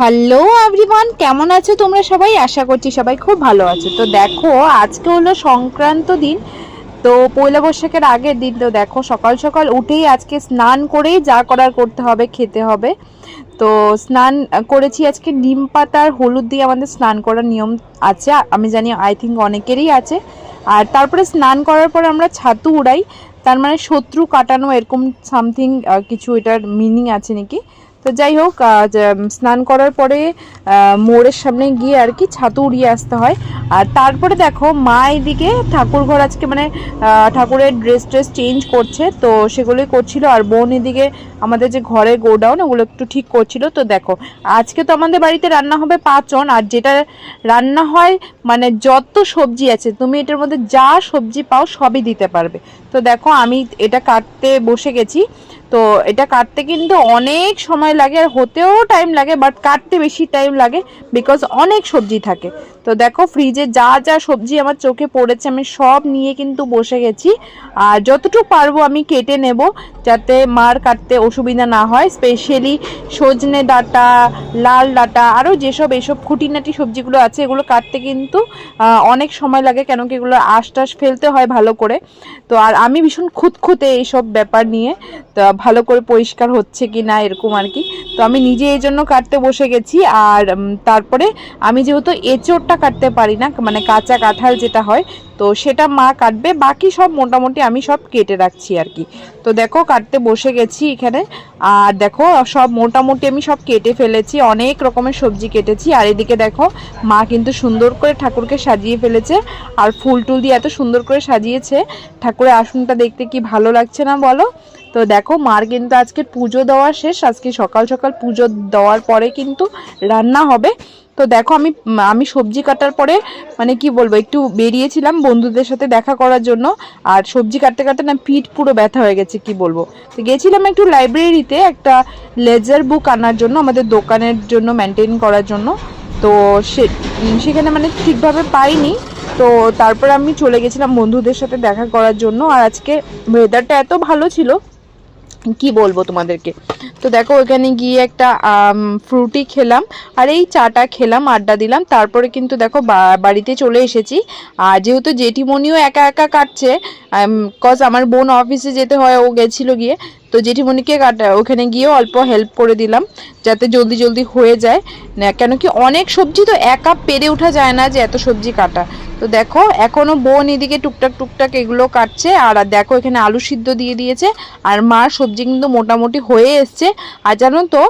Hello everyone, কেমন আছো তোমরা সবাই? আশা করছি সবাই খুব ভালো আছো। তো দেখো, আজকে হলো সংক্রান্ত দিন, তো পয়লা বৈশাখের আগের দিন। তো দেখো, সকাল সকাল উঠেই আজকে স্নান করেই যা করার করতে হবে, খেতে হবে। তো স্নান করেছি আজকে, নিম পাতা আর হলুদ দিয়ে আমাদের স্নান করার নিয়ম আছে, আমি জানি আই থিঙ্ক অনেকেরই আছে। আর তারপরে স্নান করার পর আমরা ছাতু উড়াই, তার মানে শত্রু কাটানো, এরকম সামথিং কিছু এটার মিনিং আছে নাকি। তো যাই হোক, স্নান করার পরে মোড়ের সামনে গিয়ে আর কি ছাতু উড়িয়ে আসতে হয়। আর তারপরে দেখো, মা এদিকে ঠাকুর ঘর আজকে মানে ঠাকুরের ড্রেস চেঞ্জ করছে, তো সেগুলোই করছিল। আর বোন এদিকে আমাদের যে ঘরের গোডাউন, ওগুলো একটু ঠিক করছিল। তো দেখো, আজকে তো আমাদের বাড়িতে রান্না হবে পাঁচন, আর যেটা রান্না হয় মানে যত সবজি আছে, তুমি এটার মধ্যে যা সবজি পাও সবই দিতে পারবে। তো দেখো, আমি এটা কাটতে বসে গেছি। তো এটা কাটতে কিন্তু অনেক সময় লাগে, আর হতেও টাইম লাগে, বাট কাটতে বেশি টাইম লাগে বিকজ অনেক সবজি থাকে। তো দেখো, ফ্রিজে যা যা সবজি আমার চোখে পড়েছে আমি সব নিয়ে কিন্তু বসে গেছি। আর যতটুকু পারবো আমি কেটে নেব, যাতে মার কাটতে অসুবিধা না হয়। স্পেশালি সজনে ডাঁটা, লাল ডাঁটা, আরও যেসব এসব খুঁটিনাটি সবজিগুলো আছে, এগুলো কাটতে কিন্তু অনেক সময় লাগে, কেন কি এগুলো আঁশ টাশ ফেলতে হয় ভালো করে। তো আর আমি ভীষণ খুঁতখুঁতে এইসব ব্যাপার নিয়ে, তো ভালো করে পরিষ্কার হচ্ছে কি না এরকম আর কি। তো আমি নিজে এই জন্য কাটতে বসে গেছি। আর তারপরে আমি যেহেতু এঁচোড়টা কাটতে পারি না, মানে কাঁচা কাঁঠাল যেটা হয়, তো সেটা মা কাটবে, বাকি সব মোটামুটি আমি সব কেটে রাখছি আর কি। তো দেখো, কাটতে বসে গেছি এখানে। আর দেখো, সব মোটামুটি আমি সব কেটে ফেলেছি, অনেক রকমের সবজি কেটেছি। আর এদিকে দেখো, মা কিন্তু সুন্দর করে ঠাকুরকে সাজিয়ে ফেলেছে, আর ফুল টুল দিয়ে এত সুন্দর করে সাজিয়েছে। ঠাকুরের আসনটা দেখতে কি ভালো লাগছে না বলো? তো দেখো, মার কিন্তু আজকে পুজো দেওয়া শেষ, আজকে সকাল সকাল পুজো দেওয়ার পরে কিন্তু রান্না হবে। তো দেখো, আমি সবজি কাটার পরে মানে কি বলবো, একটু বেরিয়েছিলাম বন্ধুদের সাথে দেখা করার জন্য। আর সবজি কাটতে কাটতে না পিঠ পুরো ব্যথা হয়ে গেছে, কি বলবো। তো গেছিলাম একটু লাইব্রেরিতে একটা লেজার বুক আনার জন্য, আমাদের দোকানের জন্য, মেনটেন করার জন্য। তো সেখানে মানে ঠিকভাবে পাইনি। তো তারপর আমি চলে গেছিলাম বন্ধুদের সাথে দেখা করার জন্য। আর আজকে ওয়েদারটা এত ভালো ছিল, কি বলবো তোমাদেরকে। তো দেখো, ওখানে গিয়ে একটা ফ্রুটি খেলাম, আর এই চাটা খেলাম, আড্ডা দিলাম। তারপরে কিন্তু দেখো বাড়িতে চলে এসেছি। আর যেহেতু জেঠিমণিও একা একা কাটছে, কজ আমার বোন অফিসে যেতে হয়, ও গেছিলো গিয়ে, তো জেঠিমণিকে ওখানে গিয়েও অল্প হেল্প করে দিলাম, যাতে জলদি জলদি হয়ে যায়। কেন কি অনেক সবজি তো একা পেরে ওঠা যায় না, যে এত সবজি কাটা। তো দেখো, এখনো বোন এদিকে টুকটাক টুকটাক এগুলো কাটছে। আর দেখো, এখানে আলু সিদ্ধ দিয়ে দিয়েছে, আর মার সবজি কিন্তু মোটামুটি হয়ে এসছে। আর জানো তো,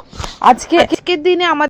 আজকের দিনে আমাদের